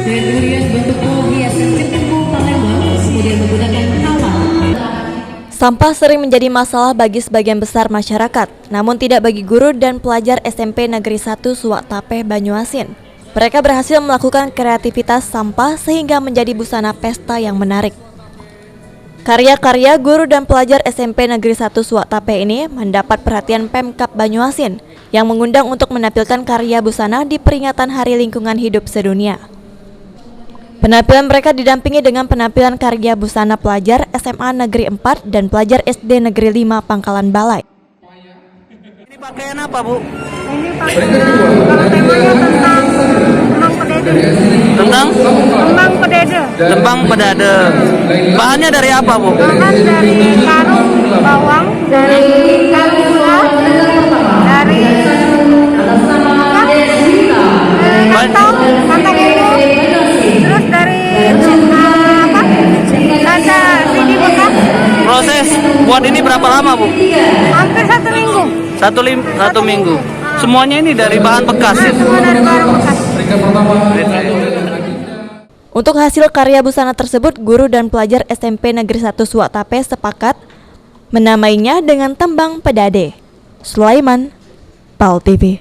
Dan kemudian bentuk hiasan ketemu Palembang, kemudian menggunakan kawat. Sampah sering menjadi masalah bagi sebagian besar masyarakat, namun tidak bagi guru dan pelajar SMP Negeri 1 Suwak Tapeh Banyuasin. Mereka berhasil melakukan kreativitas sampah sehingga menjadi busana pesta yang menarik. Karya-karya guru dan pelajar SMP Negeri 1 Suwak Tapeh ini mendapat perhatian Pemkab Banyuasin yang mengundang untuk menampilkan karya busana di peringatan Hari Lingkungan Hidup Sedunia. Penampilan mereka didampingi dengan penampilan karya busana pelajar SMA Negeri 4 dan pelajar SD Negeri 5 Pangkalan Balai. Ini pakaian apa, Bu? Ini pakaian, kalau temanya tentang kembang pedede. Tentang? Kembang pedede. Lembang pedade. Bahannya dari apa, Bu? Bahan dari karung bawang, dari kayu gula, dari kantong itu, terus dari kaca CD bekas. Proses buat ini berapa lama, Bu? Hampir 1 minggu. Satu minggu. Semuanya ini dari bahan bekas ya? Semua dari barang bekas. Untuk hasil karya busana tersebut, guru dan pelajar SMP Negeri 1 Suwak Tapeh sepakat menamainya dengan tembang pedade. Sulaiman, PAL TV.